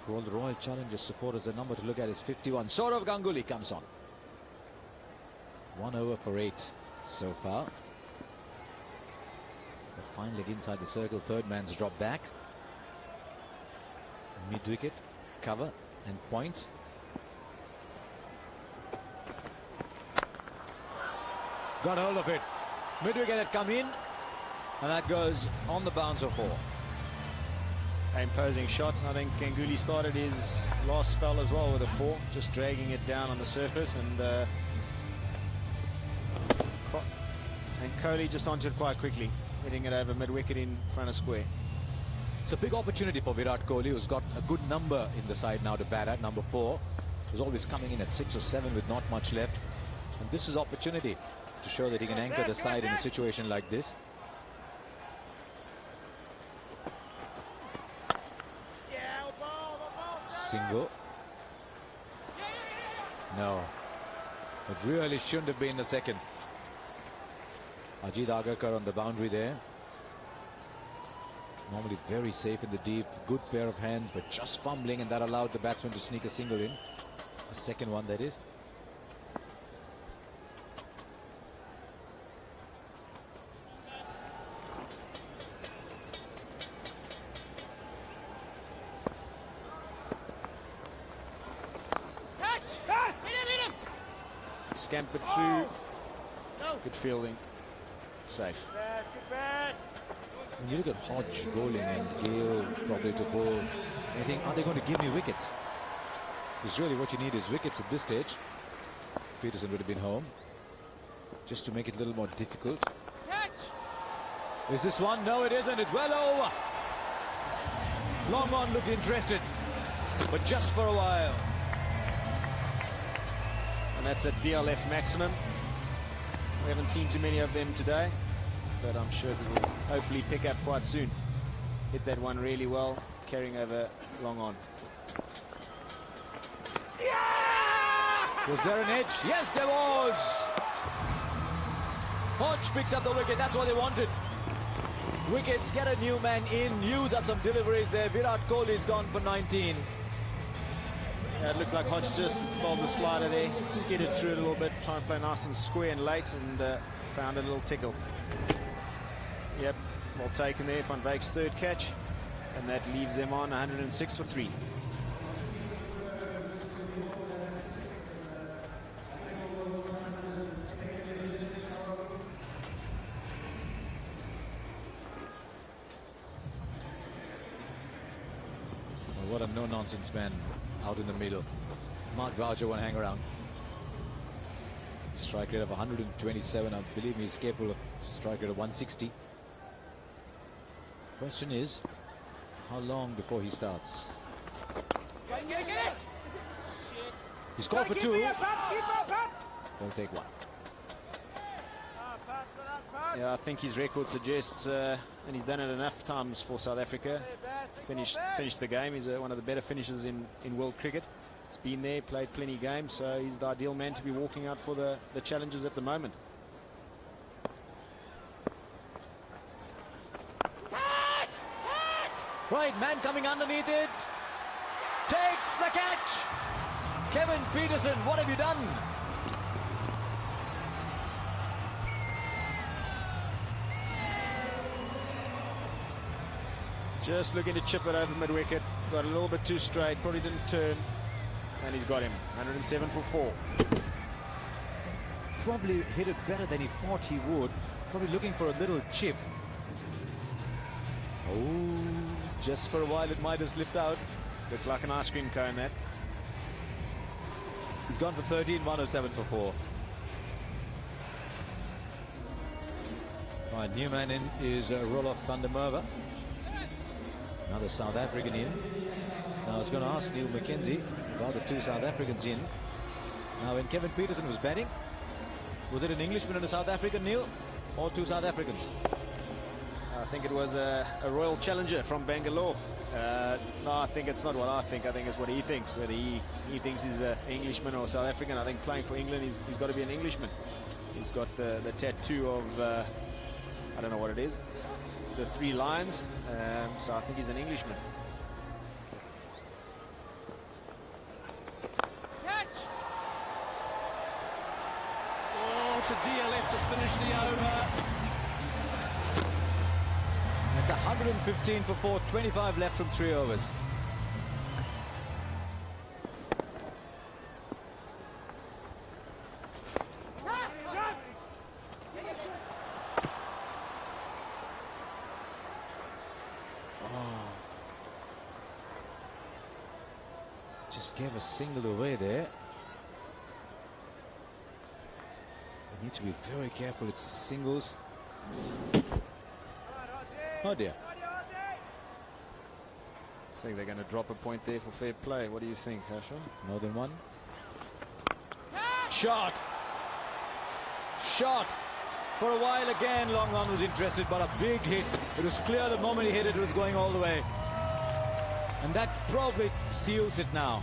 For all the Royal Challengers supporters, the number to look at is 51. Saurav Ganguly comes on. 1 over for 8 so far. The fine leg inside the circle, third man's drop back. Mid-wicket, cover and point. Got hold of it. Mid-wicket had come in, and that goes on the bounce of 4. Imposing shot. I think Ganguly started his last spell as well with a 4, just dragging it down on the surface, and Kohli just onto it quite quickly, hitting it over mid-wicket in front of square. It's a big opportunity for Virat Kohli, who's got a good number in the side now to bat at, number 4. Who's always coming in at 6 or 7 with not much left. And this is opportunity to show that he can anchor the side in a situation like this. Single. No, it really shouldn't have been a second. Ajit Agarkar on the boundary there. Normally very safe in the deep, good pair of hands, but just fumbling, and that allowed the batsman to sneak a single in. A second one, that is. Scampered through. Good fielding. Safe. When you look at Hodge bowling and Gale probably to bowl, you think, are they going to give me wickets? Because really what you need is wickets at this stage. Peterson would have been home. Just to make it a little more difficult. Is this one? No, it isn't. It's well over. Long on looked interested, but just for a while. And that's a DLF maximum. We haven't seen too many of them today, but I'm sure we will hopefully pick up quite soon. Hit that one really well, carrying over long on. Was there an edge? Yes, there was. Hodge picks up the wicket. That's what they wanted. Wickets, get a new man in, use up some deliveries there. Virat Kohli's gone for 19. Yeah, it looks like Hodge just bowled the slider there, skidded through it a little bit, trying to play nice and square and late, and found a little tickle. Yep, well taken there, Van Beek's third catch, and that leaves them on 106 for 3. What a no-nonsense man out in the middle. Mark Gauger won't hang around. Strike rate of 127. I believe he's capable of strike rate of 160. Question is, how long before he starts? He's called for 2. We'll take 1. Yeah, I think his record suggests, and he's done it enough times for South Africa, finished the game. He's one of the better finishers in world cricket. He's been there, played plenty of games, so he's the ideal man to be walking out for the challenges at the moment. Right, man coming underneath it. Takes the catch. Kevin Peterson, what have you done? Just looking to chip it over mid-wicket. Got a little bit too straight, probably didn't turn. And he's got him. 107 for 4. Probably hit it better than he thought he would. Probably looking for a little chip. Oh, just for a while it might have slipped out. Looked like an ice cream cone, that. He's gone for 13, 107 for 4. Right, new man in is Roloff van der Merwe. Another South African in. Now I was going to ask Neil McKenzie about the 2 South Africans in. Now when Kevin Peterson was batting, was it an Englishman and a South African, Neil? Or 2 South Africans? I think it was a royal challenger from Bangalore. No, I think it's not what I think. I think it's what he thinks. Whether he thinks he's an Englishman or South African, I think playing for England, he's got to be an Englishman. He's got the tattoo of, I don't know what it is, the 3 lions. So I think he's an Englishman. To DLF to finish the over. It's 115 for 4, 25 left from 3 overs. Just gave a single away there. Need to be very careful. It's singles. Oh dear. I think they're going to drop a point there for fair play. What do you think, Harsha? More than 1. Shot. Shot. For a while again, long on was interested, but a big hit. It was clear the moment he hit it, it was going all the way. And that probably seals it now.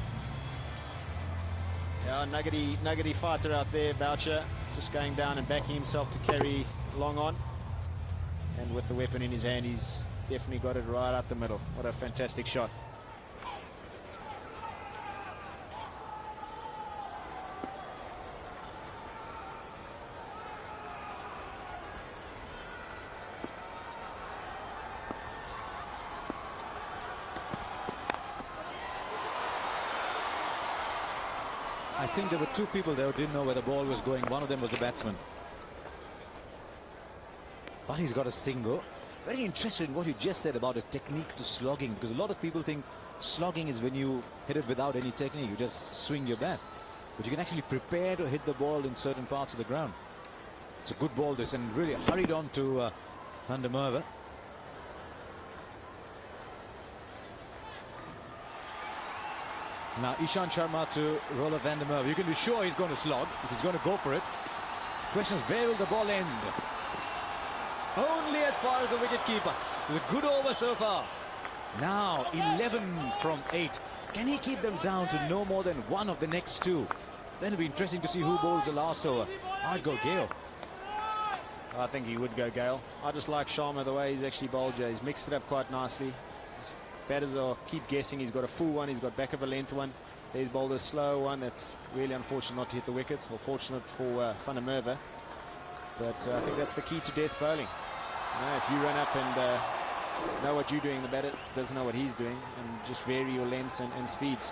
Yeah, nuggety fighter out there, Boucher, just going down and backing himself to carry long on. And with the weapon in his hand, he's definitely got it right out the middle. What a fantastic shot. I think there were two people there who didn't know where the ball was going. One of them was the batsman. But he's got a single. Very interested in what you just said about a technique to slogging, because a lot of people think slogging is when you hit it without any technique. You just swing your bat. But you can actually prepare to hit the ball in certain parts of the ground. It's a good ball this, and really hurried on to Van der Merwe. Now Ishant Sharma to Roller Van der Merwe. You can be sure he's going to slog. He's going to go for it. Question is, where will the ball end? Only as far as the wicket keeper. It's a good over so far. Now 11 from 8. Can he keep them down to no more than one of the next two? Then it'll be interesting to see who bowls the last over. I'd go Gale. I think he would go Gale. I just like Sharma the way he's actually bowled. He's mixed it up quite nicely. His batters are keep guessing. He's got a full one, he's got back of a length one. There's bowled a slow one. That's really unfortunate not to hit the wickets. Or fortunate for Van der Merwe. But I think that's the key to death bowling. If you run up and know what you're doing, the batter doesn't know what he's doing, and just vary your lengths and speeds.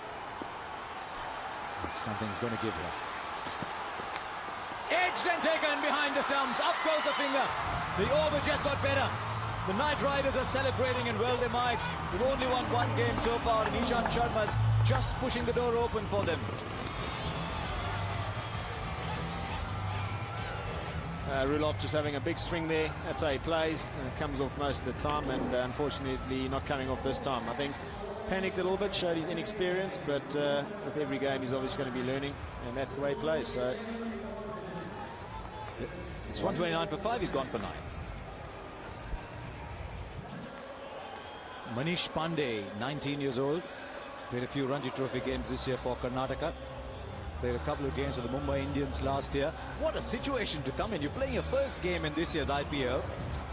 Something's going to give here. Edged and taken behind the stumps. Up goes the finger. The over just got better. The Night Riders are celebrating, and well they might. They've only won one game so far, and Ishant Sharma's just pushing the door open for them. Ruloff just having a big swing there. That's how he plays, and it comes off most of the time, and unfortunately not coming off this time. I think panicked a little bit, showed his inexperience, but with every game he's obviously going to be learning, and that's the way he plays. So it's 129 for 5, he's gone for 9. Manish Pandey, 19 years old, played a few Ranji Trophy games this year for Karnataka. Played a couple of games for the Mumbai Indians last year. What a situation to come in. You're playing your first game in this year's IPO.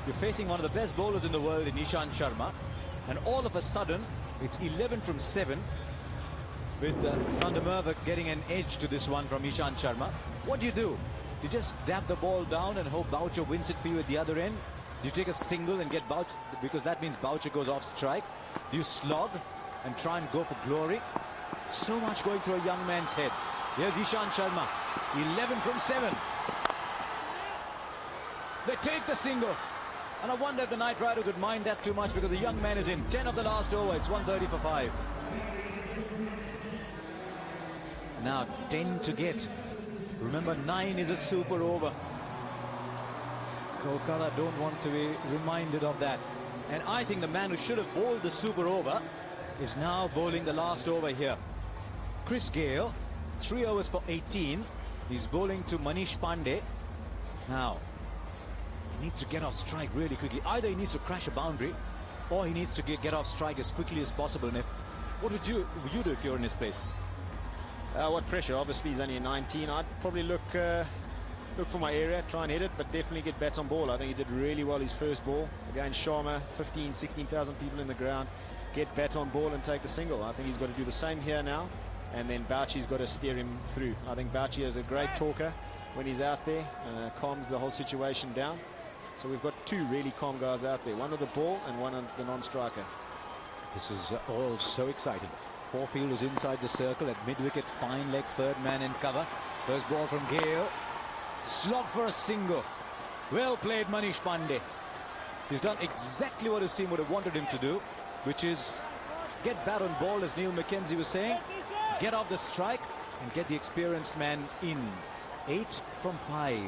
You're facing one of the best bowlers in the world in Ishant Sharma. And all of a sudden, it's 11 from 7. With Van der Merwe getting an edge to this one from Ishant Sharma. What do? You just dab the ball down and hope Boucher wins it for you at the other end? Do you take a single and get Boucher, because that means Boucher goes off strike? Do you slog and try and go for glory? So much going through a young man's head. Here's Ishant Sharma, 11 from 7. They take the single. And I wonder if the Night Rider could mind that too much, because the young man is in. 10 of the last over, it's 130 for 5. Now 10 to get. Remember, 9 is a super over. Kolkata don't want to be reminded of that. And I think the man who should have bowled the super over is now bowling the last over here. Chris Gale, 3 overs for 18. He's bowling to Manish Pandey. Now, he needs to get off strike really quickly. Either he needs to crash a boundary, or he needs to get off strike as quickly as possible. And what would you do if you're in his place? What pressure? Obviously, he's only 19. I'd probably look for my area, try and hit it, but definitely get bats on ball. I think he did really well his first ball. Against Sharma, 15, 16,000 people in the ground. Get bat on ball and take the single. I think he's got to do the same here now. And then Boucher's got to steer him through. I think Boucher is a great talker when he's out there, calms the whole situation down. So we've got two really calm guys out there, one on the ball and one on the non-striker. This is all so exciting. 4 fielders inside the circle at mid-wicket, fine leg, third man in cover. First ball from Gale. Slog for a single. Well played, Manish Pandey. He's done exactly what his team would have wanted him to do, which is get bat on ball, as Neil McKenzie was saying. Get off the strike and get the experienced man in. 8 from 5.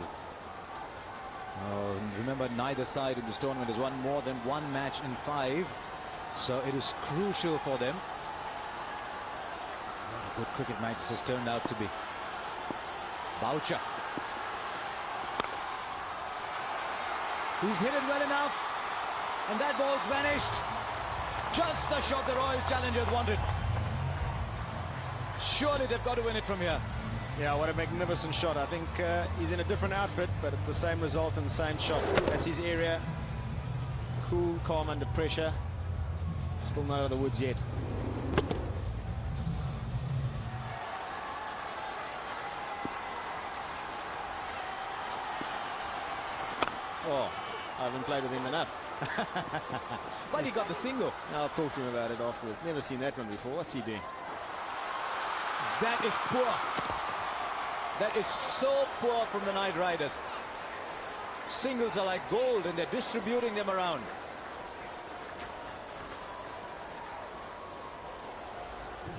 Remember, neither side in this tournament has won more than one match in 5. So it is crucial for them. What a good cricket match this has turned out to be. Boucher. He's hit it well enough. And that ball's vanished. Just the shot the Royal Challengers wanted. Surely they've got to win it from here. Yeah, what a magnificent shot. I think he's in a different outfit, but it's the same result and the same shot. That's his area. Cool, calm under pressure. Still not out of the woods yet. Oh, I haven't played with him enough. But he got the single. I'll talk to him about it afterwards. Never seen that one before. What's he doing? That is poor. That is so poor from the Knight Riders. Singles are like gold and they're distributing them around.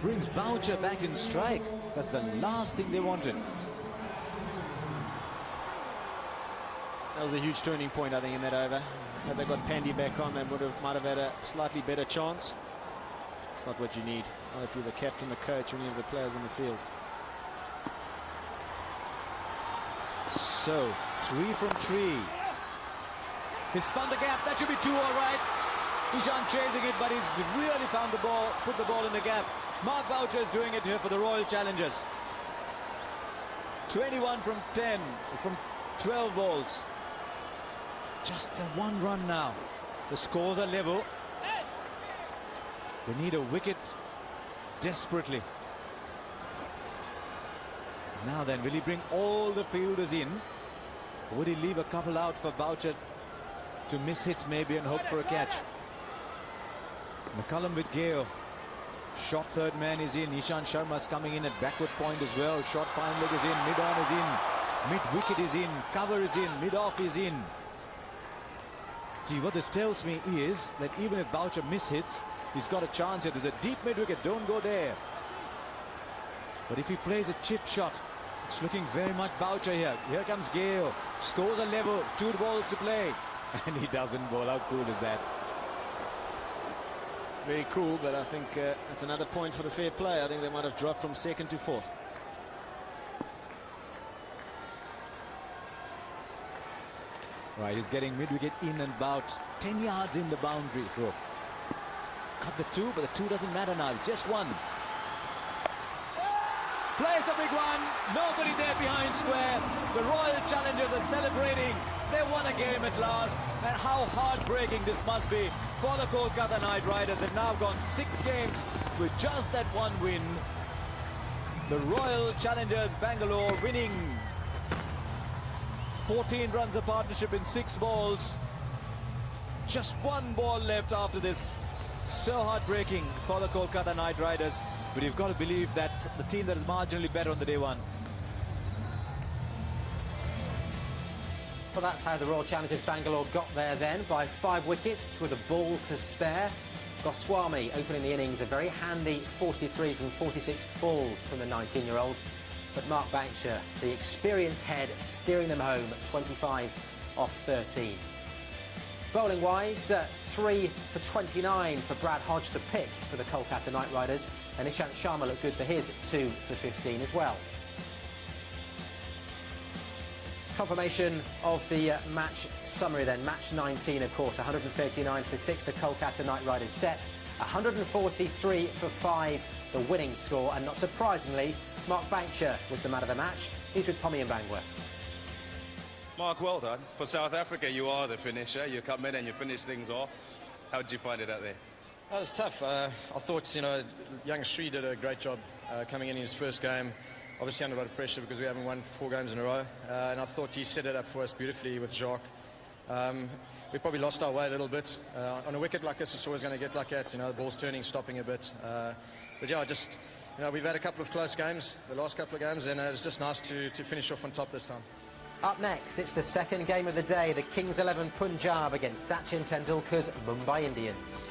Brings Boucher back in strike. That's the last thing they wanted. That was a huge turning point, I think, in that over. Had they got Pandy back on, they might have had a slightly better chance. It's not what you need. Not if you're the captain, the coach, or any of the players on the field. So, 3 from 3. He's found the gap. That should be 2 all right. Ishan chasing it, but he's really found the ball, put the ball in the gap. Mark Boucher is doing it here for the Royal Challengers. 21 from 10, from 12 balls. Just the 1 run now. The scores are level. They need a wicket desperately. Now then, will he bring all the fielders in? Or would he leave a couple out for Boucher to miss hit maybe and hope for a catch? McCullum with Gale. Shot third man is in. Ishan Sharma's coming in at backward point as well. Shot fine leg is in. Mid-on is in. Mid-wicket is in. Cover is in. Mid-off is in. See, what this tells me is that even if Boucher mishits, he's got a chance here. There's a deep mid-wicket. Don't go there. But if he plays a chip shot, it's looking very much Boucher here. Here comes Gale. Scores a level. 2 balls to play. And he doesn't bowl. How cool is that? Very cool, but I think it's another point for the fair play. I think they might have dropped from 2nd to 4th. Right, he's getting mid-wicket in and about 10 yards in the boundary throw. Cut the 2, but the 2 doesn't matter now. It's just 1. Plays the big one. Nobody there behind square. The Royal Challengers are celebrating. They won a game at last. And how heartbreaking this must be for the Kolkata Knight Riders. They've now gone 6 games with just that 1 win. The Royal Challengers Bangalore winning 14 runs of partnership in 6 balls. Just 1 ball left after this. So heartbreaking for the Kolkata Knight Riders. But you've got to believe that the team that is marginally better on the day 1. Well, that's how the Royal Challengers Bangalore got there then, by 5 wickets with a ball to spare. Goswami opening the innings, a very handy 43 from 46 balls from the 19-year-old. But Mark Boucher, the experienced head, steering them home, 25 off 13. Bowling-wise, 3 for 29 for Brad Hodge, the pick for the Kolkata Knight Riders. And Ishant Sharma looked good for his 2 for 15 as well. Confirmation of the match summary then. Match 19, of course, 139 for 6, the Kolkata Knight Riders set. 143 for 5, the winning score. And not surprisingly, Mark Boucher was the man of the match. He's with Pommy and Bangwa. Mark, well done. For South Africa, you are the finisher. You come in and you finish things off. How did you find it out there? That was tough. I thought, young Sri did a great job coming in his first game. Obviously under a lot of pressure because we haven't won 4 games in a row. And I thought he set it up for us beautifully with Jacques. We probably lost our way a little bit. On a wicket like this, it's always going to get like that. The ball's turning, stopping a bit. But yeah, just, we've had a couple of close games, the last couple of games, and it's just nice to finish off on top this time. Up next, it's the second game of the day, the Kings 11 Punjab against Sachin Tendulkar's Mumbai Indians.